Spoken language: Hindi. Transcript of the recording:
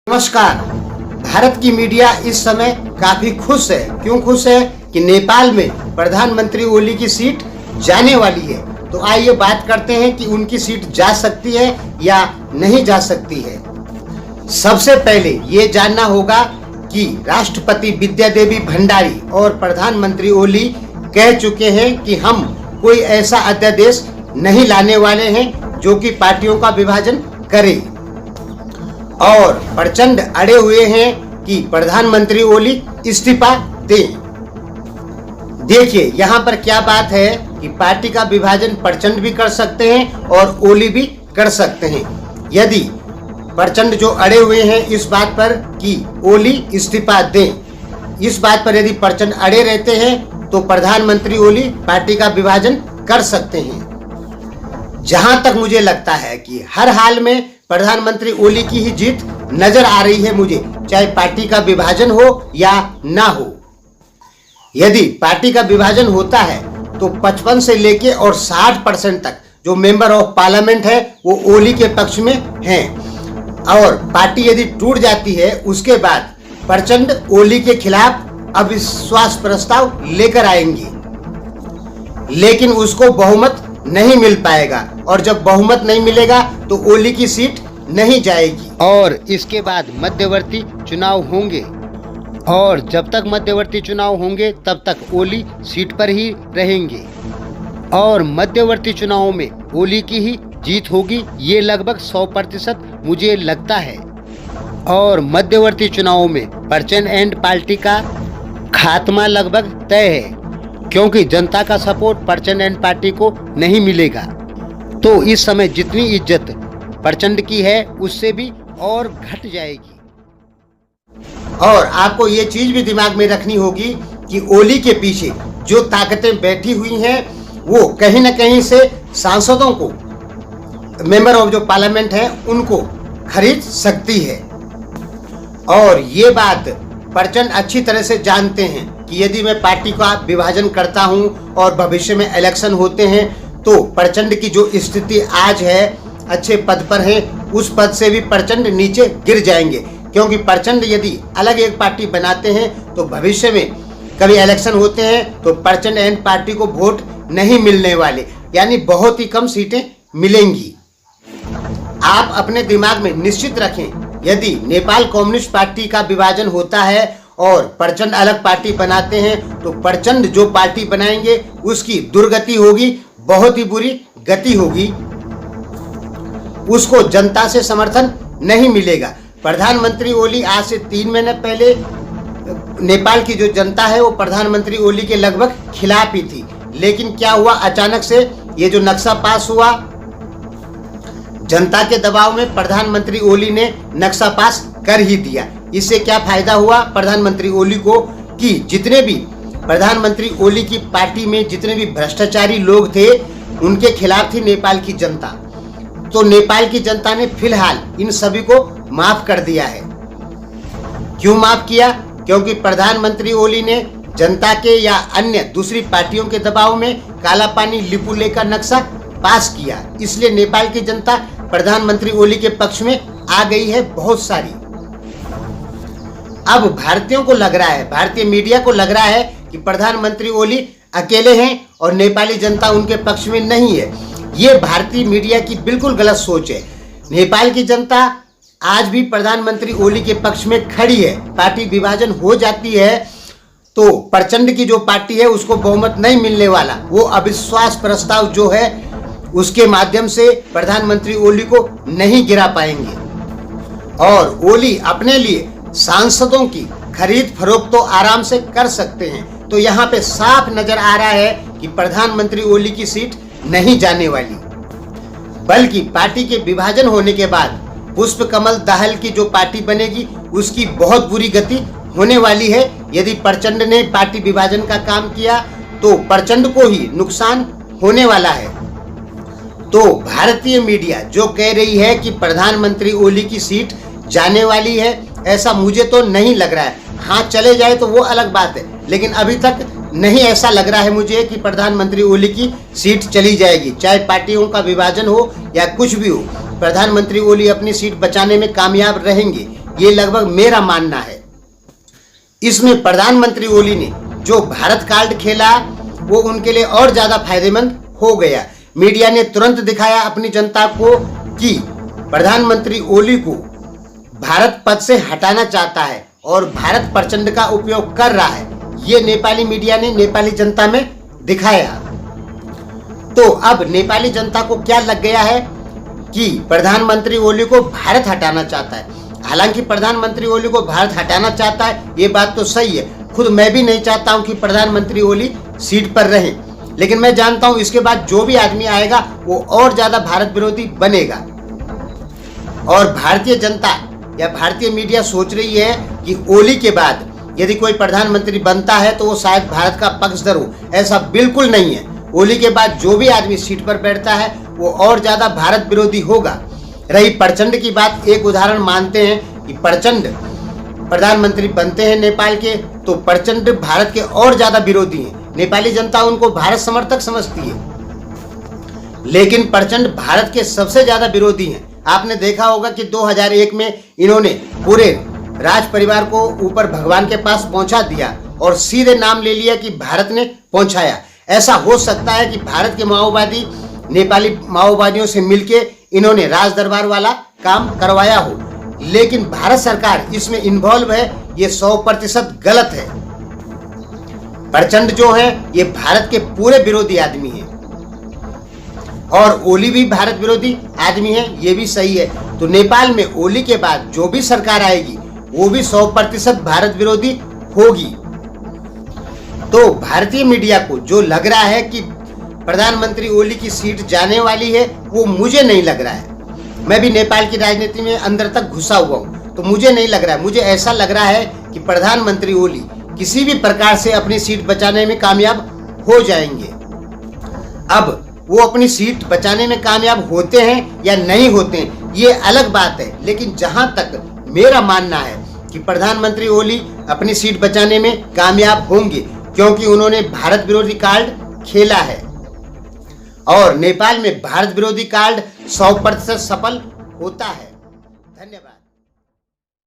नमस्कार। भारत की मीडिया इस समय काफी खुश है। क्यों खुश है? कि नेपाल में प्रधानमंत्री ओली की सीट जाने वाली है। तो आइए बात करते हैं कि उनकी सीट जा सकती है या नहीं जा सकती है। सबसे पहले ये जानना होगा कि राष्ट्रपति विद्यादेवी भंडारी और प्रधानमंत्री ओली कह चुके हैं कि हम कोई ऐसा अध्यादेश नहीं लाने वाले हैं जो कि पार्टियों का विभाजन करे, और प्रचंड अड़े हुए हैं कि प्रधानमंत्री ओली इस्तीफा दें। देखिए यहाँ पर क्या बात है कि पार्टी का विभाजन प्रचंड भी कर सकते हैं और ओली भी कर सकते हैं। यदि प्रचंड जो अड़े हुए हैं इस बात पर कि ओली इस्तीफा दें, इस बात पर यदि प्रचंड अड़े रहते हैं तो प्रधानमंत्री ओली पार्टी का विभाजन कर सकते हैं। जहां तक मुझे लगता है कि हर हाल में प्रधानमंत्री ओली की ही जीत नजर आ रही है मुझे, चाहे पार्टी का विभाजन हो या ना हो। यदि पार्टी का विभाजन होता है तो 55 से लेके और 60% तक जो मेंबर ऑफ पार्लियामेंट है वो ओली के पक्ष में हैं, और पार्टी यदि टूट जाती है उसके बाद प्रचंड ओली के खिलाफ अविश्वास प्रस्ताव लेकर आएंगे, लेकिन उसको बहुमत नहीं मिल पाएगा, और जब बहुमत नहीं मिलेगा तो ओली की सीट नहीं जाएगी। और इसके बाद मध्यवर्ती चुनाव होंगे, और जब तक मध्यवर्ती चुनाव होंगे तब तक ओली सीट पर ही रहेंगे, और मध्यवर्ती चुनावों में ओली की ही जीत होगी, ये लगभग 100% मुझे लगता है। और मध्यवर्ती चुनावों में प्रचंड एंड पार्टी का खात्मा लगभग तय है, क्योंकि जनता का सपोर्ट प्रचंड एंड पार्टी को नहीं मिलेगा। तो इस समय जितनी इज्जत प्रचंड की है उससे भी और घट जाएगी। और आपको ये चीज भी दिमाग में रखनी होगी कि ओली के पीछे जो ताकतें बैठी हुई हैं वो कहीं ना कहीं से सांसदों को, मेंबर ऑफ जो पार्लियामेंट है उनको खरीद सकती है। और ये बात प्रचंड अच्छी तरह से जानते हैं कि यदि मैं पार्टी का विभाजन करता हूं और भविष्य में इलेक्शन होते हैं तो प्रचंड की जो स्थिति आज है, अच्छे पद पर है, उस पद से भी प्रचंड नीचे गिर जाएंगे। क्योंकि प्रचंड यदि अलग एक पार्टी बनाते हैं तो भविष्य में कभी इलेक्शन होते हैं तो प्रचंड एंड पार्टी को वोट नहीं मिलने वाले, यानी बहुत ही कम सीटें मिलेंगी। आप अपने दिमाग में निश्चित रखें, यदि नेपाल कम्युनिस्ट पार्टी का विभाजन होता है और प्रचंड अलग पार्टी बनाते हैं तो प्रचंड जो पार्टी बनाएंगे उसकी दुर्गति होगी, बहुत ही बुरी गति होगी, उसको जनता से समर्थन नहीं मिलेगा। प्रधानमंत्री ओली आज से 3 महीने पहले नेपाल की जो जनता है वो प्रधानमंत्री ओली के लगभग खिलाफ ही थी, लेकिन क्या हुआ, अचानक से ये जो नक्शा पास हुआ, जनता के दबाव में प्रधानमंत्री ओली ने नक्शा पास कर ही दिया। इससे क्या फायदा हुआ प्रधानमंत्री ओली को कि जितने भी प्रधानमंत्री ओली की पार्टी में जितने भी भ्रष्टाचारी लोग थे उनके खिलाफ थी नेपाल की जनता। तो नेपाल की जनता ने फिलहाल इन सभी को माफ कर दिया है। क्यों माफ किया? क्योंकि प्रधानमंत्री ओली ने जनता के या अन्य दूसरी पार्टियों के दबाव में काला पानी लिपुले का नक्शा पास किया, इसलिए नेपाल की जनता प्रधानमंत्री ओली के पक्ष में आ गई है बहुत सारी। अब भारतीयों को लग रहा है, भारतीय मीडिया को लग रहा है कि प्रधानमंत्री ओली अकेले हैं और नेपाली जनता उनके पक्ष में नहीं है। ये भारतीय मीडिया की बिल्कुल गलत सोच है। नेपाल की जनता आज भी प्रधानमंत्री ओली के पक्ष में खड़ी है। पार्टी विभाजन हो जाती है तो प्रचंड की जो पार्टी है उसको बहुमत नहीं मिलने वाला, वो अविश्वास प्रस्ताव जो है उसके माध्यम से प्रधानमंत्री ओली को नहीं गिरा पाएंगे, और ओली अपने लिए सांसदों की खरीद फरोख्त तो आराम से कर सकते हैं। तो यहाँ पे साफ नजर आ रहा है कि प्रधानमंत्री ओली की सीट नहीं जाने वाली, बल्कि पार्टी के विभाजन होने के बाद पुष्प कमल दाहाल की जो पार्टी बनेगी उसकी बहुत बुरी गति होने वाली है। यदि प्रचंड ने पार्टी विभाजन का काम किया तो प्रचंड को ही नुकसान होने वाला है। तो भारतीय मीडिया जो कह रही है कि प्रधानमंत्री ओली की सीट जाने वाली है, ऐसा मुझे तो नहीं लग रहा है। हाँ, चले जाए तो वो अलग बात है, लेकिन अभी तक नहीं ऐसा लग रहा है मुझे कि प्रधानमंत्री ओली की सीट चली जाएगी। चाहे पार्टियों का विभाजन हो या कुछ भी हो, प्रधानमंत्री ओली अपनी सीट बचाने में कामयाब रहेंगे। ये लगभग मेरा मानना है। इसमें प्रधानमंत्री ओली ने जो भारत कार्ड खेला वो उनके लिए और ज्यादा फायदेमंद हो गया। मीडिया ने तुरंत दिखाया अपनी जनता को कि प्रधानमंत्री ओली को भारत पद से हटाना चाहता है और भारत प्रचंड का उपयोग कर रहा है। ये नेपाली मीडिया ने नेपाली जनता में दिखाया। तो अब नेपाली जनता को क्या लग गया है कि प्रधानमंत्री ओली को भारत हटाना चाहता है। हालांकि प्रधानमंत्री ओली को भारत हटाना चाहता है, ये बात तो सही है। खुद मैं भी नहीं चाहता हूं कि प्रधानमंत्री ओली सीट पर रहे, लेकिन मैं जानता हूं इसके बाद जो भी आदमी आएगा वो और ज्यादा भारत विरोधी बनेगा। और भारतीय जनता या भारतीय मीडिया सोच रही है कि ओली के बाद यदि कोई प्रधानमंत्री बनता है तो वो शायद भारत का पक्षधर हो। ऐसा बिल्कुल नहीं है। ओली के बाद जो भी आदमी सीट पर बैठता है वो और ज्यादा भारत विरोधी होगा। रही प्रचंड की बात, एक उदाहरण मानते हैं कि प्रचंड प्रधानमंत्री बनते हैं नेपाल के, तो प्रचंड भारत के और ज्यादा विरोधी हैं। नेपाली जनता उनको भारत समर्थक समझती है, लेकिन प्रचंड भारत के सबसे ज्यादा विरोधी हैं। आपने देखा होगा कि 2001 में इन्होंने पूरे राज परिवार को ऊपर भगवान के पास पहुंचा दिया और सीधे नाम ले लिया कि भारत ने पहुंचाया। ऐसा हो सकता है कि भारत के माओवादी नेपाली माओवादियों से मिलके इन्होंने राज दरबार वाला काम करवाया हो, लेकिन भारत सरकार इसमें इन्वॉल्व है, ये 100% गलत है। प्रचंड जो है ये भारत के पूरे विरोधी आदमी हैं और ओली भी भारत विरोधी आदमी है, ये भी सही है। तो नेपाल में ओली के बाद जो भी सरकार आएगी वो भी 100% भारत विरोधी होगी। तो भारतीय मीडिया को जो लग रहा है कि प्रधानमंत्री ओली की सीट जाने वाली है, वो मुझे नहीं लग रहा है। मैं भी नेपाल की राजनीति में अंदर तक घुसा हुआ हूँ, तो मुझे नहीं लग रहा है। मुझे ऐसा लग रहा है कि प्रधानमंत्री ओली किसी भी प्रकार से अपनी सीट बचाने में कामयाब हो जाएंगे। अब वो अपनी सीट बचाने में कामयाब होते हैं या नहीं होते हैं ये अलग बात है, लेकिन जहां तक मेरा मानना है कि प्रधानमंत्री ओली अपनी सीट बचाने में कामयाब होंगे, क्योंकि उन्होंने भारत विरोधी कार्ड खेला है और नेपाल में भारत विरोधी कार्ड 100% सफल होता है। धन्यवाद।